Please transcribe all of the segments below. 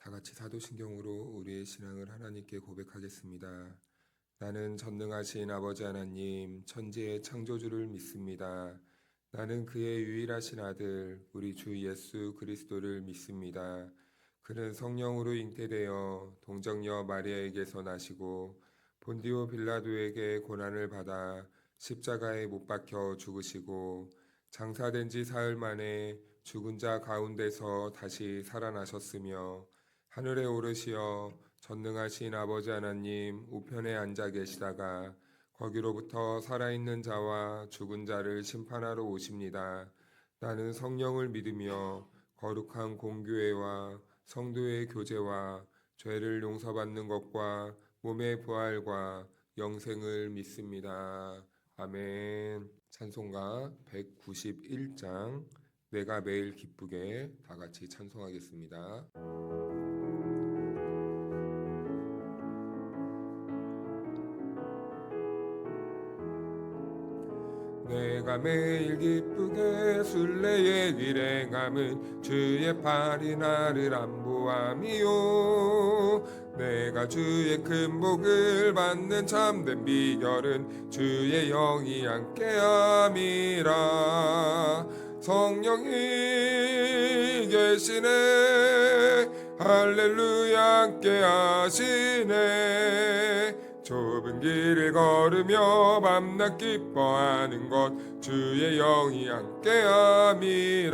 다 같이 사도신경으로 우리의 신앙을 하나님께 고백하겠습니다. 나는 전능하신 아버지 하나님, 천지의 창조주를 믿습니다. 나는 그의 유일하신 아들, 우리 주 예수 그리스도를 믿습니다. 그는 성령으로 잉태되어 동정녀 마리아에게서 나시고 본디오 빌라도에게 고난을 받아 십자가에 못 박혀 죽으시고 장사된 지 사흘 만에 죽은 자 가운데서 다시 살아나셨으며 하늘에 오르시어 전능하신 아버지 하나님 우편에 앉아 계시다가 거기로부터 살아있는 자와 죽은 자를 심판하러 오십니다. 나는 성령을 믿으며 거룩한 공교회와 성도의 교제와 죄를 용서받는 것과 몸의 부활과 영생을 믿습니다. 아멘. 찬송가 191장 내가 매일 기쁘게 다 같이 찬송하겠습니다. 내가 매일 기쁘게 순례에 일행함은 주의 팔이 나를 안보함이요 내가 주의 큰 복을 받는 참된 비결은 주의 영이 함께함이라 성령이 계시네 할렐루야 함께하시네 좁은 길을 걸으며 밤낮 기뻐하는 것 주의 영이 함께함이라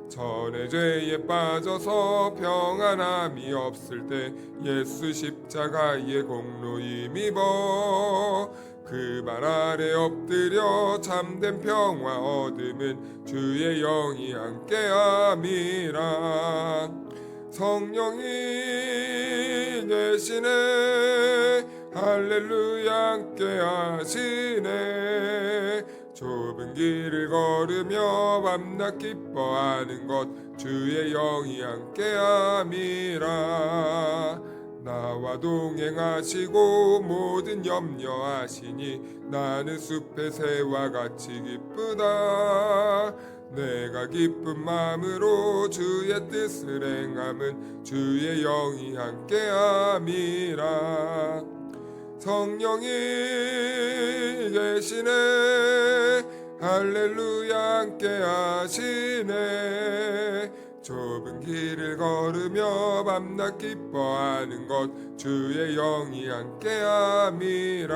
전에 죄에 빠져서 평안함이 없을 때 예수 십자가의 공로 힘입어 그 발 아래 엎드려 참된 평화 얻음은 주의 영이 함께함이라 성령이 계시네 할렐루야 함께하시네 좁은 길을 걸으며 밤낮 기뻐하는 것 주의 영이 함께함이라 나와 동행하시고 모든 염려하시니 나는 숲의 새와 같이 기쁘다 내가 기쁜 마음으로 주의 뜻을 행함은 주의 영이 함께함이라 성령이 계시네 할렐루야 함께하시네 좁은 길을 걸으며 밤낮 기뻐하는 것 주의 영이 함께함이라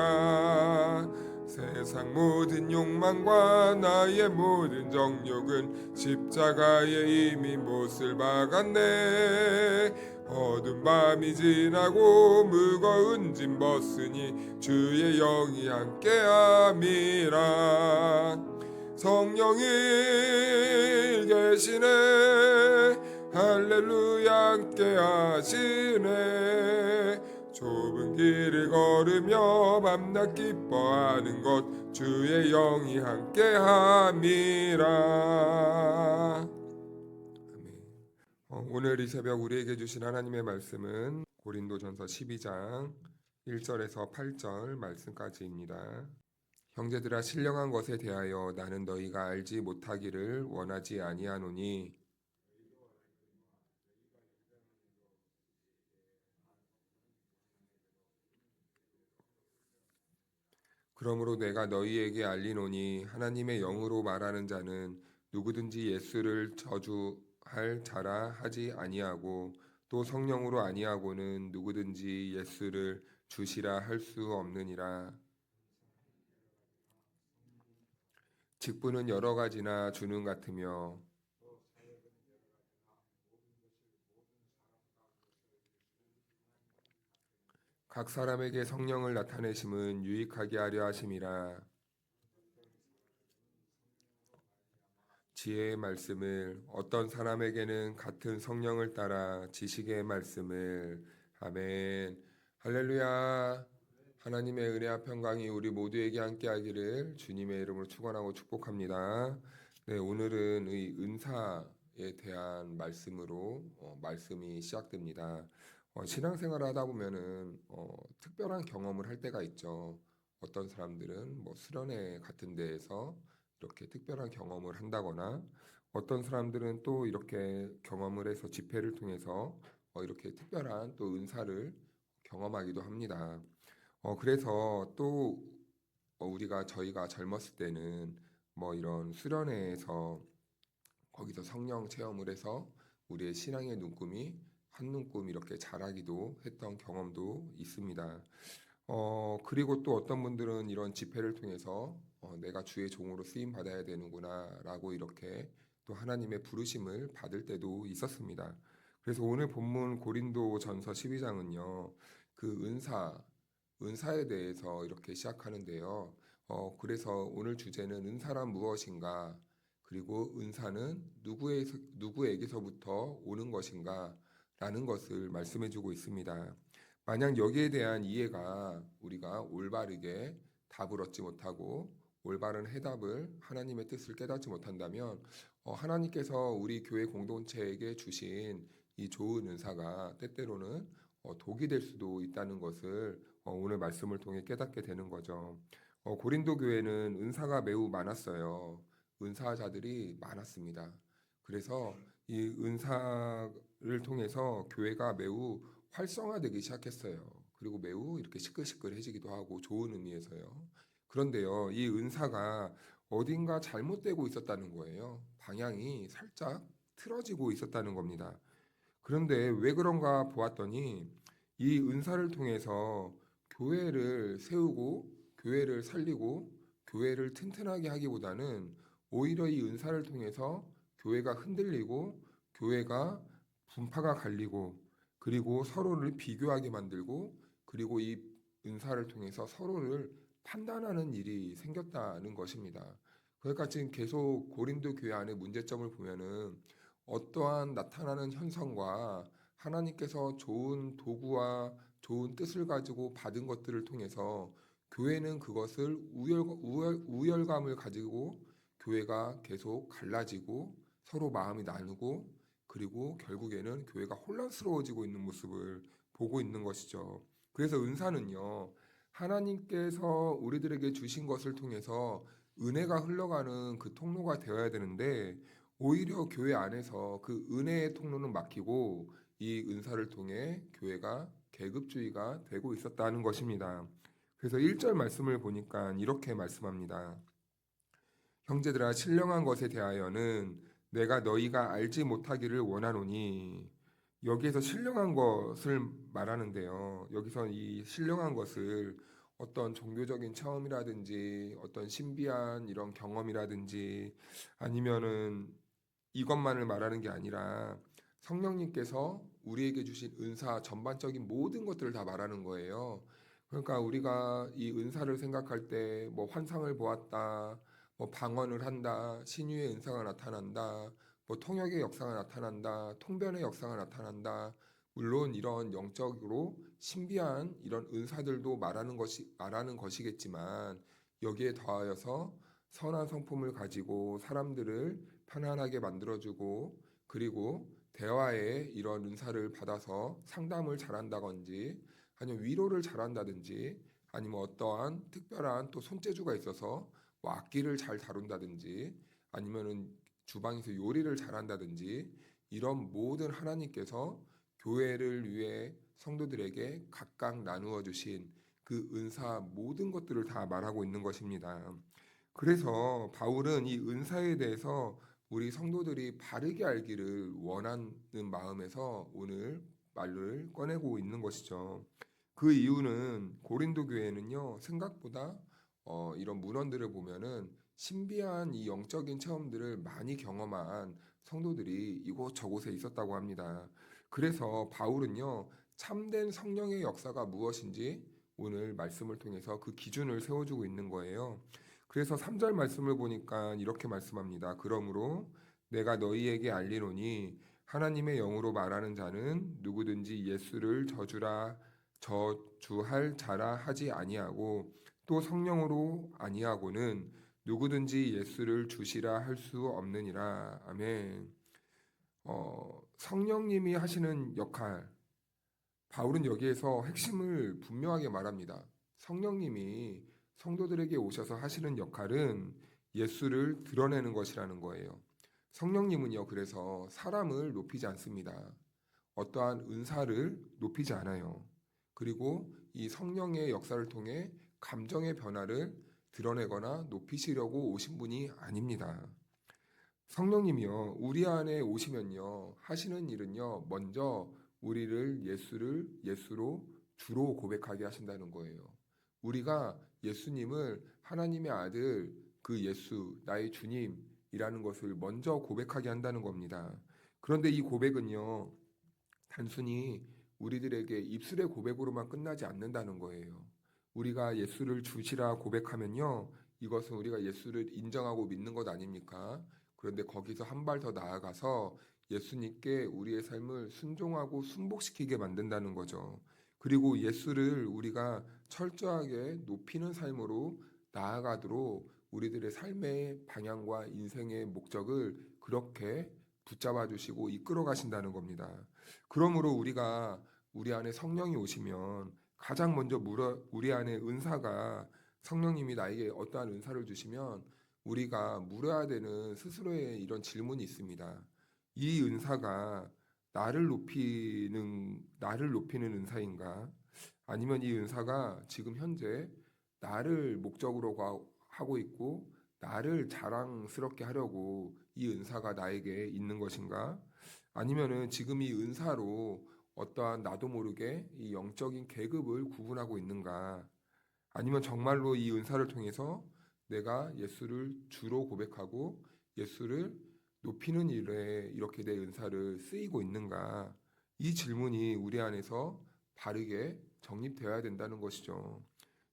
세상 모든 욕망과 나의 모든 정욕은 십자가에 이미 못을 박았네 어두운 밤이 지나고 무거운 짐 벗으니 주의 영이 함께함이라 성령이 계시네 할렐루야 함께하시네 좁은 길을 걸으며 밤낮 기뻐하는 것 주의 영이 함께함이라 아멘. 오늘 이 새벽 우리에게 주신 하나님의 말씀은 고린도전서 12장 1절에서 8절 말씀까지입니다. 형제들아 신령한 것에 대하여 나는 너희가 알지 못하기를 원하지 아니하노니 그러므로 내가 너희에게 알리노니 하나님의 영으로 말하는 자는 누구든지 예수를 저주할 자라 하지 아니하고 또 성령으로 아니하고는 누구든지 예수를 주시라 할 수 없느니라. 직분은 여러 가지나 주는 같으며 각 사람에게 성령을 나타내심은 유익하게 하려 하심이라. 지혜의 말씀을 어떤 사람에게는 같은 성령을 따라 지식의 말씀을 아멘. 할렐루야. 하나님의 은혜와 평강이 우리 모두에게 함께하기를 주님의 이름으로 축원하고 축복합니다. 네, 오늘은 이 은사에 대한 말씀으로 말씀이 시작됩니다. 신앙생활을 하다 보면은 특별한 경험을 할 때가 있죠. 어떤 사람들은 뭐 수련회 같은 데에서 이렇게 특별한 경험을 한다거나 어떤 사람들은 또 이렇게 경험을 해서 집회를 통해서 이렇게 특별한 또 은사를 경험하기도 합니다. 그래서 또 저희가 젊었을 때는 뭐 이런 수련회에서 거기서 성령 체험을 해서 우리의 신앙의 눈금이 한 눈금 이렇게 자라기도 했던 경험도 있습니다. 그리고 또 어떤 분들은 이런 집회를 통해서 내가 주의 종으로 쓰임 받아야 되는구나라고 이렇게 또 하나님의 부르심을 받을 때도 있었습니다. 그래서 오늘 본문 고린도전서 12장은요. 그 은사에 대해서 이렇게 시작하는데요. 그래서 오늘 주제는 은사란 무엇인가? 그리고 은사는 누구에게서부터 오는 것인가? 라는 것을 말씀해 주고 있습니다. 만약 여기에 대한 이해가 우리가 올바르게 답을 얻지 못하고 올바른 해답을 하나님의 뜻을 깨닫지 못한다면 하나님께서 우리 교회 공동체에게 주신 이 좋은 은사가 때때로는 독이 될 수도 있다는 것을 오늘 말씀을 통해 깨닫게 되는 거죠. 고린도 교회는 은사가 매우 많았어요. 은사자들이 많았습니다. 그래서 이 은사를 통해서 교회가 매우 활성화되기 시작했어요. 그리고 매우 이렇게 시끌시끌해지기도 하고 좋은 의미에서요. 그런데요, 이 은사가 어딘가 잘못되고 있었다는 거예요. 방향이 살짝 틀어지고 있었다는 겁니다. 그런데 왜 그런가 보았더니 이 은사를 통해서 교회를 세우고 교회를 살리고 교회를 튼튼하게 하기보다는 오히려 이 은사를 통해서 교회가 흔들리고 교회가 분파가 갈리고 그리고 서로를 비교하게 만들고 그리고 이 은사를 통해서 서로를 판단하는 일이 생겼다는 것입니다. 그러니까 지금 계속 고린도 교회 안의 문제점을 보면은 어떠한 나타나는 현상과 하나님께서 좋은 도구와 좋은 뜻을 가지고 받은 것들을 통해서 교회는 그것을 우열감을 가지고 교회가 계속 갈라지고 서로 마음이 나누고 그리고 결국에는 교회가 혼란스러워지고 있는 모습을 보고 있는 것이죠. 그래서 은사는요, 하나님께서 우리들에게 주신 것을 통해서 은혜가 흘러가는 그 통로가 되어야 되는데 오히려 교회 안에서 그 은혜의 통로는 막히고 이 은사를 통해 교회가 계급주의가 되고 있었다는 것입니다. 그래서 1절 말씀을 보니까 이렇게 말씀합니다. 형제들아 신령한 것에 대하여는 내가 너희가 알지 못하기를 원하노니 여기에서 신령한 것을 말하는데요. 여기서 이 신령한 것을 어떤 종교적인 체험이라든지 어떤 신비한 이런 경험이라든지 아니면은 이것만을 말하는 게 아니라 성령님께서 우리에게 주신 은사 전반적인 모든 것들을 다 말하는 거예요. 그러니까 우리가 이 은사를 생각할 때 뭐 환상을 보았다, 뭐 방언을 한다, 신유의 은사가 나타난다, 뭐 통역의 역사가 나타난다, 통변의 역사가 나타난다. 물론 이런 영적으로 신비한 이런 은사들도 말하는 것이겠지만 여기에 더하여서 선한 성품을 가지고 사람들을 편안하게 만들어주고 그리고 대화에 이런 은사를 받아서 상담을 잘한다든지 아니면 위로를 잘한다든지 아니면 어떠한 특별한 또 손재주가 있어서 뭐 악기를 잘 다룬다든지 아니면은 주방에서 요리를 잘한다든지 이런 모든 하나님께서 교회를 위해 성도들에게 각각 나누어 주신 그 은사 모든 것들을 다 말하고 있는 것입니다. 그래서 바울은 이 은사에 대해서 우리 성도들이 바르게 알기를 원하는 마음에서 오늘 말을 꺼내고 있는 것이죠. 그 이유는 고린도 교회는요, 생각보다 이런 문헌들을 보면은 신비한 이 영적인 체험들을 많이 경험한 성도들이 이곳저곳에 있었다고 합니다. 그래서 바울은요, 참된 성령의 역사가 무엇인지 오늘 말씀을 통해서 그 기준을 세워주고 있는 거예요. 그래서 3절 말씀을 보니까 이렇게 말씀합니다. 그러므로 내가 너희에게 알리노니 하나님의 영으로 말하는 자는 누구든지 예수를 저주할 자라 하지 아니하고 또 성령으로 아니하고는 누구든지 예수를 주시라 할 수 없느니라. 아멘. 성령님이 하시는 역할, 바울은 여기에서 핵심을 분명하게 말합니다. 성령님이 성도들에게 오셔서 하시는 역할은 예수를 드러내는 것이라는 거예요. 성령님은요, 그래서 사람을 높이지 않습니다. 어떠한 은사를 높이지 않아요. 그리고 이 성령의 역사를 통해 감정의 변화를 드러내거나 높이시려고 오신 분이 아닙니다. 성령님이요, 우리 안에 오시면요, 하시는 일은요, 먼저 우리를 예수로 주로 고백하게 하신다는 거예요. 우리가 예수님을 하나님의 아들, 그 예수, 나의 주님이라는 것을 먼저 고백하게 한다는 겁니다. 그런데 이 고백은요, 단순히 우리들에게 입술의 고백으로만 끝나지 않는다는 거예요. 우리가 예수를 주시라 고백하면요, 이것은 우리가 예수를 인정하고 믿는 것 아닙니까? 그런데 거기서 한 발 더 나아가서 예수님께 우리의 삶을 순종하고 순복시키게 만든다는 거죠. 그리고 예수를 우리가 철저하게 높이는 삶으로 나아가도록 우리들의 삶의 방향과 인생의 목적을 그렇게 붙잡아 주시고 이끌어 가신다는 겁니다. 그러므로 우리가 우리 안에 성령이 오시면 가장 먼저 우리 안에 은사가 성령님이 나에게 어떠한 은사를 주시면 우리가 물어야 되는 스스로의 이런 질문이 있습니다. 이 은사가 나를 높이는 은사인가? 아니면 이 은사가 지금 현재 나를 목적으로 하고 있고 나를 자랑스럽게 하려고 이 은사가 나에게 있는 것인가? 아니면은 지금 이 은사로 어떠한 나도 모르게 이 영적인 계급을 구분하고 있는가? 아니면 정말로 이 은사를 통해서 내가 예수를 주로 고백하고 예수를 높이는 일에 이렇게 내 은사를 쓰이고 있는가? 이 질문이 우리 안에서 바르게 정립되어야 된다는 것이죠.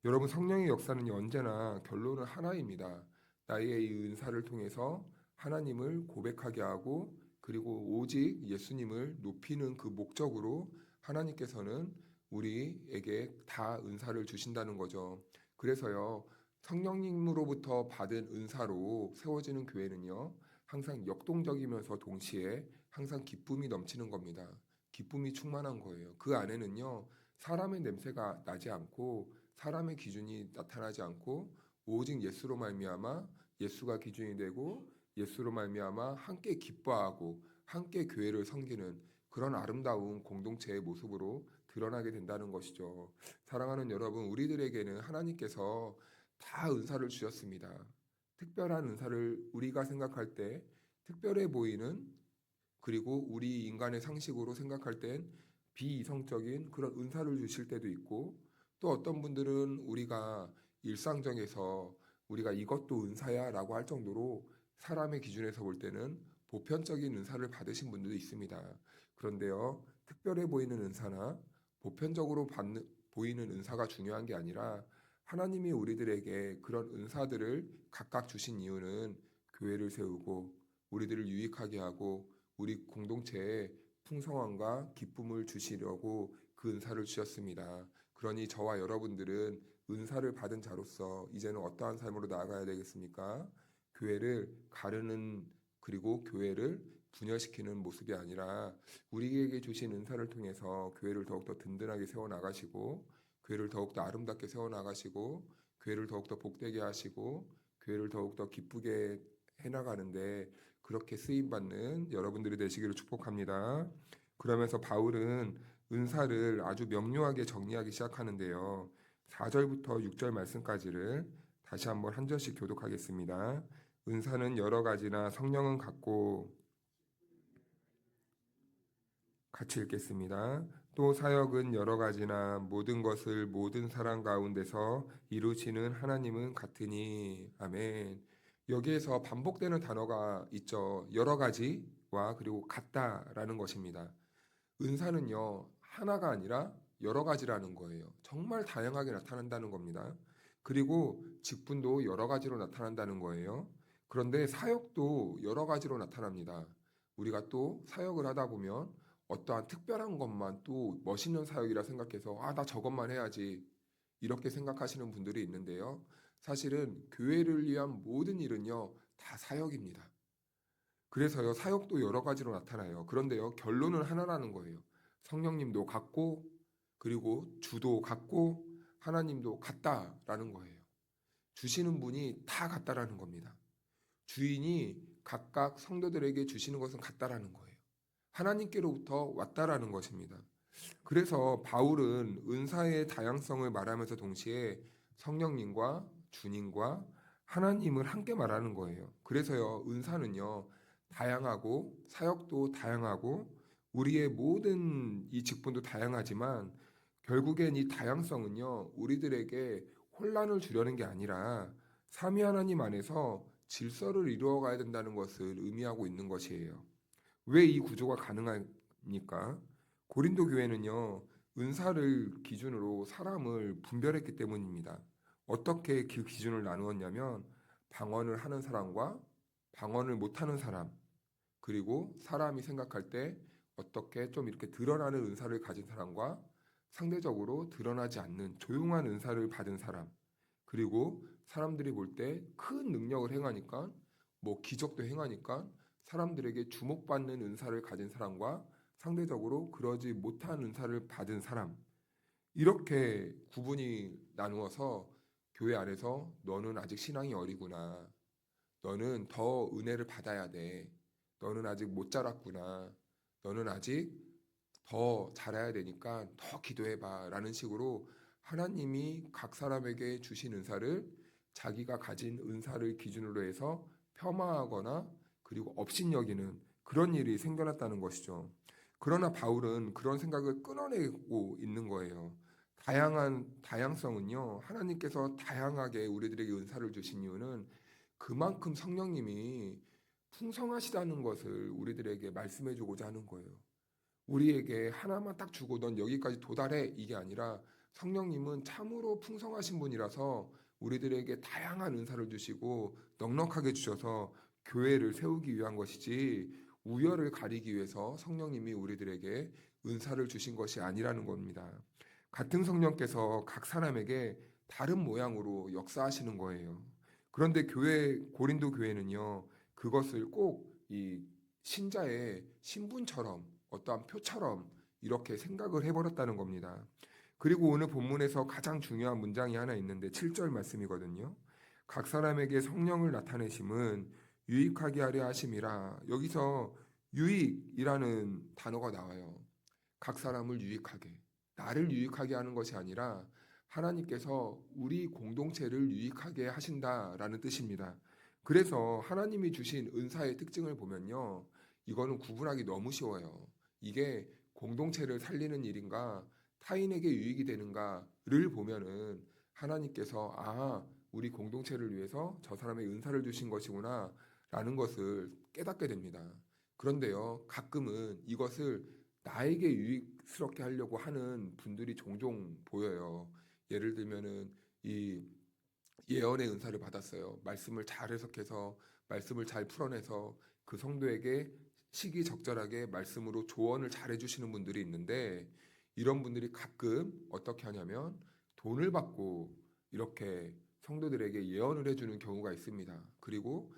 여러분, 성령의 역사는 언제나 결론은 하나입니다. 나의 이 은사를 통해서 하나님을 고백하게 하고 그리고 오직 예수님을 높이는 그 목적으로 하나님께서는 우리에게 다 은사를 주신다는 거죠. 그래서요, 성령님으로부터 받은 은사로 세워지는 교회는요, 항상 역동적이면서 동시에 항상 기쁨이 넘치는 겁니다. 기쁨이 충만한 거예요. 그 안에는요, 사람의 냄새가 나지 않고 사람의 기준이 나타나지 않고 오직 예수로 말미암아 예수가 기준이 되고 예수로 말미암아 함께 기뻐하고 함께 교회를 섬기는 그런 아름다운 공동체의 모습으로 드러나게 된다는 것이죠. 사랑하는 여러분, 우리들에게는 하나님께서 다 은사를 주셨습니다. 특별한 은사를 우리가 생각할 때 특별해 보이는 그리고 우리 인간의 상식으로 생각할 땐 비이성적인 그런 은사를 주실 때도 있고 또 어떤 분들은 우리가 일상적에서 우리가 이것도 은사야라고 할 정도로 사람의 기준에서 볼 때는 보편적인 은사를 받으신 분들도 있습니다. 그런데요, 특별해 보이는 은사나 보편적으로 보이는 은사가 중요한 게 아니라 하나님이 우리들에게 그런 은사들을 각각 주신 이유는 교회를 세우고 우리들을 유익하게 하고 우리 공동체에 풍성함과 기쁨을 주시려고 그 은사를 주셨습니다. 그러니 저와 여러분들은 은사를 받은 자로서 이제는 어떠한 삶으로 나아가야 되겠습니까? 교회를 가르는 그리고 교회를 분열시키는 모습이 아니라 우리에게 주신 은사를 통해서 교회를 더욱더 든든하게 세워나가시고 교회를 더욱더 아름답게 세워나가시고 교회를 더욱더 복되게 하시고 교회를 더욱더 기쁘게 해나가는데 그렇게 쓰임받는 여러분들이 되시기를 축복합니다. 그러면서 바울은 은사를 아주 명료하게 정리하기 시작하는데요. 4절부터 6절 말씀까지를 다시 한번 한 절씩 교독하겠습니다. 은사는 여러 가지나 성령은 같고 같이 읽겠습니다. 또 사역은 여러 가지나 모든 것을 모든 사람 가운데서 이루시는 하나님은 같으니 아멘. 여기에서 반복되는 단어가 있죠. 여러 가지와 그리고 같다라는 것입니다. 은사는요, 하나가 아니라 여러 가지라는 거예요. 정말 다양하게 나타난다는 겁니다. 그리고 직분도 여러 가지로 나타난다는 거예요. 그런데 사역도 여러 가지로 나타납니다. 우리가 또 사역을 하다 보면 어떠한 특별한 것만 또 멋있는 사역이라 생각해서 나 저것만 해야지 이렇게 생각하시는 분들이 있는데요. 사실은 교회를 위한 모든 일은요, 다 사역입니다. 그래서요, 사역도 여러 가지로 나타나요. 그런데요, 결론은 하나라는 거예요. 성령님도 같고, 그리고 주도 같고, 하나님도 같다라는 거예요. 주시는 분이 다 같다라는 겁니다. 주인이 각각 성도들에게 주시는 것은 같다라는 거예요. 하나님께로부터 왔다라는 것입니다. 그래서 바울은 은사의 다양성을 말하면서 동시에 성령님과 주님과 하나님을 함께 말하는 거예요. 그래서요, 은사는요, 다양하고 사역도 다양하고 우리의 모든 이 직분도 다양하지만 결국엔 이 다양성은요, 우리들에게 혼란을 주려는 게 아니라 삼위 하나님 안에서 질서를 이루어가야 된다는 것을 의미하고 있는 것이에요. 왜 이 구조가 가능합니까? 고린도 교회는요, 은사를 기준으로 사람을 분별했기 때문입니다. 어떻게 그 기준을 나누었냐면, 방언을 하는 사람과 방언을 못하는 사람, 그리고 사람이 생각할 때 어떻게 좀 이렇게 드러나는 은사를 가진 사람과 상대적으로 드러나지 않는 조용한 은사를 받은 사람, 그리고 사람들이 볼 때 큰 능력을 행하니까, 뭐 기적도 행하니까 사람들에게 주목받는 은사를 가진 사람과 상대적으로 그러지 못한 은사를 받은 사람, 이렇게 구분이 나누어서 교회 안에서 너는 아직 신앙이 어리구나, 너는 더 은혜를 받아야 돼, 너는 아직 못 자랐구나, 너는 아직 더 잘해야 되니까 더 기도해봐 라는 식으로 하나님이 각 사람에게 주신 은사를 자기가 가진 은사를 기준으로 해서 폄하하거나 그리고 업신여기는 그런 일이 생겨났다는 것이죠. 그러나 바울은 그런 생각을 끊어내고 있는 거예요. 다양성은요, 하나님께서 다양하게 우리들에게 은사를 주신 이유는 그만큼 성령님이 풍성하시다는 것을 우리들에게 말씀해 주고자 하는 거예요. 우리에게 하나만 딱 주고 넌 여기까지 도달해 이게 아니라 성령님은 참으로 풍성하신 분이라서 우리들에게 다양한 은사를 주시고 넉넉하게 주셔서 교회를 세우기 위한 것이지 우열을 가리기 위해서 성령님이 우리들에게 은사를 주신 것이 아니라는 겁니다. 같은 성령께서 각 사람에게 다른 모양으로 역사하시는 거예요. 그런데 고린도 교회는요, 그것을 꼭 이 신자의 신분처럼 어떠한 표처럼 이렇게 생각을 해버렸다는 겁니다. 그리고 오늘 본문에서 가장 중요한 문장이 하나 있는데 7절 말씀이거든요. 각 사람에게 성령을 나타내심은 유익하게 하려 하심이라. 여기서 유익이라는 단어가 나와요. 각 사람을 유익하게, 나를 유익하게 하는 것이 아니라 하나님께서 우리 공동체를 유익하게 하신다라는 뜻입니다. 그래서 하나님이 주신 은사의 특징을 보면요, 이거는 구분하기 너무 쉬워요. 이게 공동체를 살리는 일인가 타인에게 유익이 되는가를 보면은 하나님께서 우리 공동체를 위해서 저 사람의 은사를 주신 것이구나 라는 것을 깨닫게 됩니다. 그런데요, 가끔은 이것을 나에게 유익스럽게 하려고 하는 분들이 종종 보여요. 예를 들면은 이 예언의 은사를 받았어요. 말씀을 잘 해석해서 말씀을 잘 풀어내서 그 성도에게 시기적절하게 말씀으로 조언을 잘 해주시는 분들이 있는데, 이런 분들이 가끔 어떻게 하냐면 돈을 받고 이렇게 성도들에게 예언을 해주는 경우가 있습니다. 그리고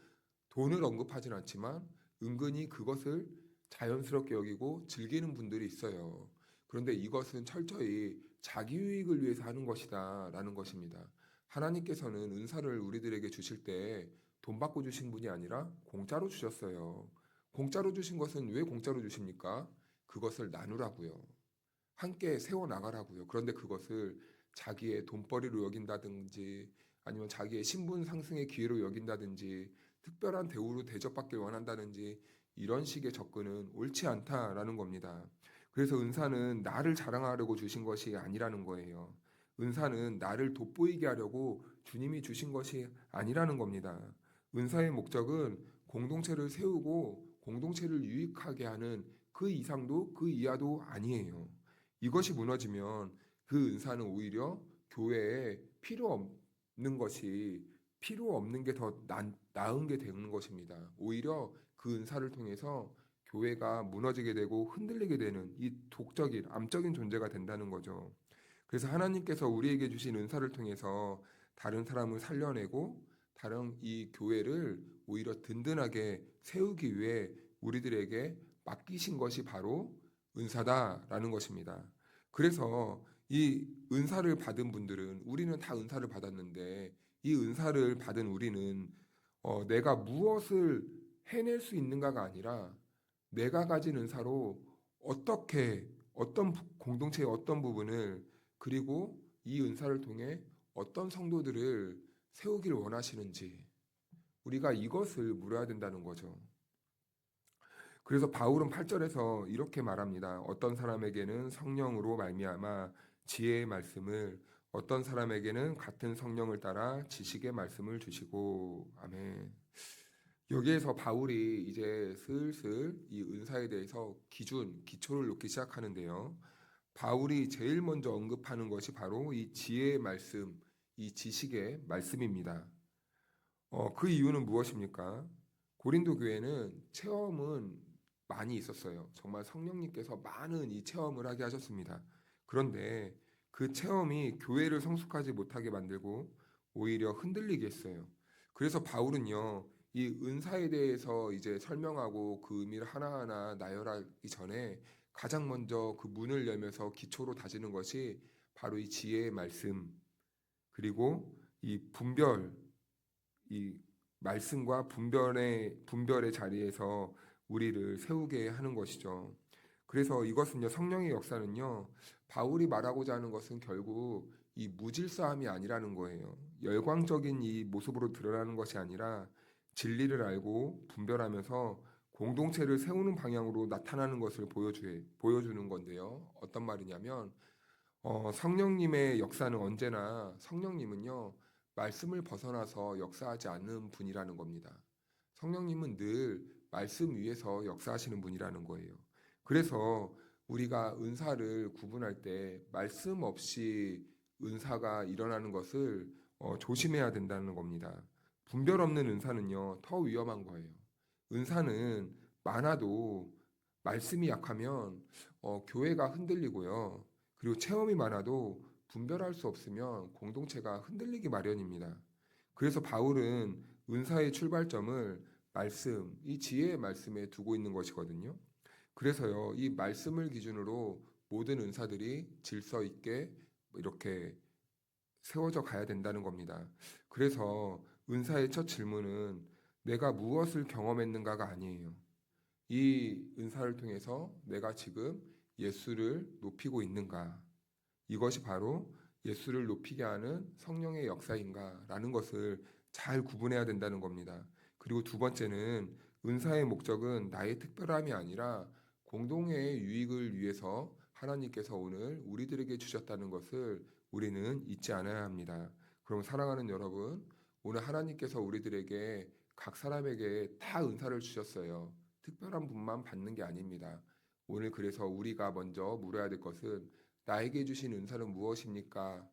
돈을 언급하진 않지만 은근히 그것을 자연스럽게 여기고 즐기는 분들이 있어요. 그런데 이것은 철저히 자기 유익을 위해서 하는 것이다 라는 것입니다. 하나님께서는 은사를 우리들에게 주실 때 돈 받고 주신 분이 아니라 공짜로 주셨어요. 공짜로 주신 것은 왜 공짜로 주십니까? 그것을 나누라고요. 함께 세워나가라고요. 그런데 그것을 자기의 돈벌이로 여긴다든지 아니면 자기의 신분 상승의 기회로 여긴다든지 특별한 대우로 대접받길 원한다든지 이런 식의 접근은 옳지 않다라는 겁니다. 그래서 은사는 나를 자랑하려고 주신 것이 아니라는 거예요. 은사는 나를 돋보이게 하려고 주님이 주신 것이 아니라는 겁니다. 은사의 목적은 공동체를 세우고 공동체를 유익하게 하는 그 이상도 그 이하도 아니에요. 이것이 무너지면 그 은사는 오히려 교회에 필요 없는 게 더 나은 게 되는 것입니다. 오히려 그 은사를 통해서 교회가 무너지게 되고 흔들리게 되는 이 독적인 암적인 존재가 된다는 거죠. 그래서 하나님께서 우리에게 주신 은사를 통해서 다른 사람을 살려내고 다른 이 교회를 오히려 든든하게 세우기 위해 우리들에게 맡기신 것이 바로 은사다라는 것입니다. 그래서 이 은사를 받은 분들은, 우리는 다 은사를 받았는데 이 은사를 받은 우리는 내가 무엇을 해낼 수 있는가가 아니라 내가 가진 은사로 어떻게 공동체의 어떤 부분을 그리고 이 은사를 통해 어떤 성도들을 세우길 원하시는지 우리가 이것을 물어야 된다는 거죠. 그래서 바울은 8절에서 이렇게 말합니다. 어떤 사람에게는 성령으로 말미암아 지혜의 말씀을, 어떤 사람에게는 같은 성령을 따라 지식의 말씀을 주시고. 아멘. 여기에서 바울이 이제 슬슬 이 은사에 대해서 기초를 놓기 시작하는데요. 바울이 제일 먼저 언급하는 것이 바로 이 지혜의 말씀, 이 지식의 말씀입니다. 그 이유는 무엇입니까? 고린도 교회는 체험은 많이 있었어요. 정말 성령님께서 많은 이 체험을 하게 하셨습니다. 그런데 그 체험이 교회를 성숙하지 못하게 만들고 오히려 흔들리게 했어요. 그래서 바울은요, 이 은사에 대해서 이제 설명하고 그 의미를 하나하나 나열하기 전에 가장 먼저 그 문을 열면서 기초로 다지는 것이 바로 이 지혜의 말씀, 그리고 이 말씀과 분별의 자리에서 우리를 세우게 하는 것이죠. 그래서 이것은요, 성령의 역사는요, 바울이 말하고자 하는 것은 결국 이 무질서함이 아니라는 거예요. 열광적인 이 모습으로 드러나는 것이 아니라 진리를 알고 분별하면서 공동체를 세우는 방향으로 나타나는 것을 보여주는 건데요. 어떤 말이냐면, 성령님의 역사는 언제나 성령님은요, 말씀을 벗어나서 역사하지 않는 분이라는 겁니다. 성령님은 늘 말씀 위에서 역사하시는 분이라는 거예요. 그래서 우리가 은사를 구분할 때 말씀 없이 은사가 일어나는 것을 조심해야 된다는 겁니다. 분별 없는 은사는요, 더 위험한 거예요. 은사는 많아도 말씀이 약하면 교회가 흔들리고요. 그리고 체험이 많아도 분별할 수 없으면 공동체가 흔들리기 마련입니다. 그래서 바울은 은사의 출발점을 말씀, 이 지혜의 말씀에 두고 있는 것이거든요. 그래서요, 이 말씀을 기준으로 모든 은사들이 질서 있게 이렇게 세워져 가야 된다는 겁니다. 그래서 은사의 첫 질문은 내가 무엇을 경험했는가가 아니에요. 이 은사를 통해서 내가 지금 예수를 높이고 있는가? 이것이 바로 예수를 높이게 하는 성령의 역사인가라는 것을 잘 구분해야 된다는 겁니다. 그리고 두 번째는 은사의 목적은 나의 특별함이 아니라 공동의 유익을 위해서 하나님께서 오늘 우리들에게 주셨다는 것을 우리는 잊지 않아야 합니다. 그럼 사랑하는 여러분, 오늘 하나님께서 우리들에게 각 사람에게 다 은사를 주셨어요. 특별한 분만 받는 게 아닙니다. 오늘 그래서 우리가 먼저 물어야 될 것은 나에게 주신 은사는 무엇입니까?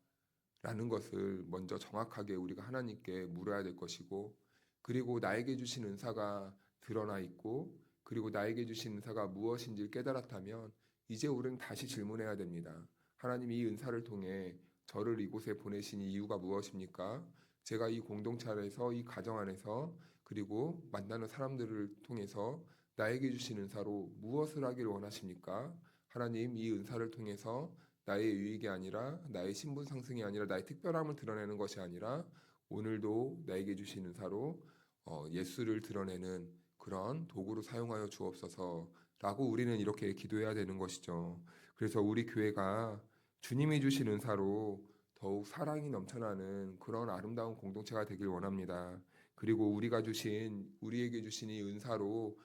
라는 것을 먼저 정확하게 우리가 하나님께 물어야 될 것이고, 그리고 나에게 주신 은사가 드러나 있고, 그리고 나에게 주신 은사가 무엇인지 깨달았다면 이제 우리는 다시 질문해야 됩니다. 하나님, 이 은사를 통해 저를 이곳에 보내신 이유가 무엇입니까? 제가 이 공동체 안에서, 이 가정 안에서, 그리고 만나는 사람들을 통해서 나에게 주신 은사로 무엇을 하길 원하십니까? 하나님, 이 은사를 통해서 나의 유익이 아니라, 나의 신분 상승이 아니라, 나의 특별함을 드러내는 것이 아니라 오늘도 나에게 주신 은사로 예수를 드러내는 그런 도구로 사용하여 주옵소서라고 우리는 이렇게 기도해야 되는 것이죠. 그래서 우리 교회가 주님이 주신 은사로 더욱 사랑이 넘쳐나는 그런 아름다운 공동체가 되길 원합니다. 그리고 우리에게 주신 이 은사로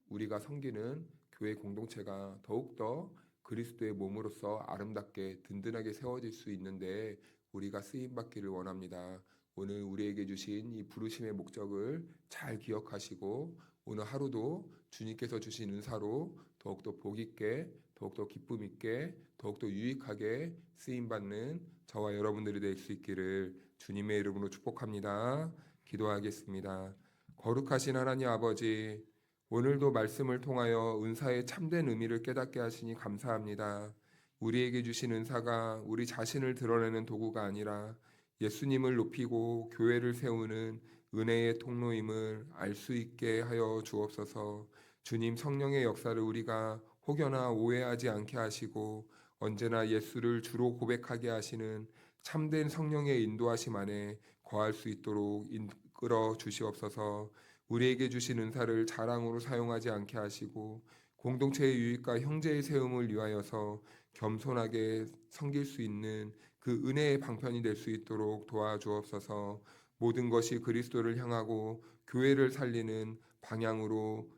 우리가 섬기는 교회 공동체가 더욱더 그리스도의 몸으로서 아름답게 든든하게 세워질 수 있는데 우리가 쓰임 받기를 원합니다. 오늘 우리에게 주신 이 부르심의 목적을 잘 기억하시고 오늘 하루도 주님께서 주신 은사로 더욱더 복 있게, 더욱더 기쁨 있게, 더욱더 유익하게 쓰임 받는 저와 여러분들이 될 수 있기를 주님의 이름으로 축복합니다. 기도하겠습니다. 거룩하신 하나님 아버지, 오늘도 말씀을 통하여 은사의 참된 의미를 깨닫게 하시니 감사합니다. 우리에게 주신 은사가 우리 자신을 드러내는 도구가 아니라 예수님을 높이고 교회를 세우는 은혜의 통로임을 알 수 있게 하여 주옵소서. 주님, 성령의 역사를 우리가 혹여나 오해하지 않게 하시고 언제나 예수를 주로 고백하게 하시는 참된 성령의 인도하심 안에 거할 수 있도록 이끌어 주시옵소서. 우리에게 주신 은사를 자랑으로 사용하지 않게 하시고 공동체의 유익과 형제의 세움을 위하여서 겸손하게 섬길 수 있는 그 은혜의 방편이 될 수 있도록 도와주옵소서. 모든 것이 그리스도를 향하고 교회를 살리는 방향으로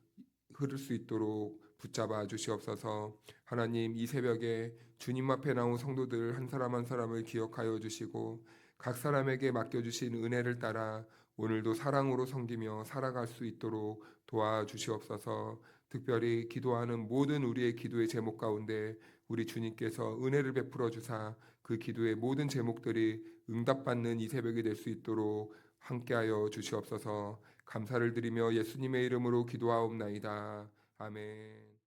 흐를 수 있도록 붙잡아 주시옵소서. 하나님, 이 새벽에 주님 앞에 나온 성도들 한 사람 한 사람을 기억하여 주시고 각 사람에게 맡겨주신 은혜를 따라 오늘도 사랑으로 섬기며 살아갈 수 있도록 도와주시옵소서. 특별히 기도하는 모든 우리의 기도의 제목 가운데 우리 주님께서 은혜를 베풀어 주사 그 기도의 모든 제목들이 응답받는 이 새벽이 될 수 있도록 함께하여 주시옵소서. 감사를 드리며 예수님의 이름으로 기도하옵나이다. 아멘.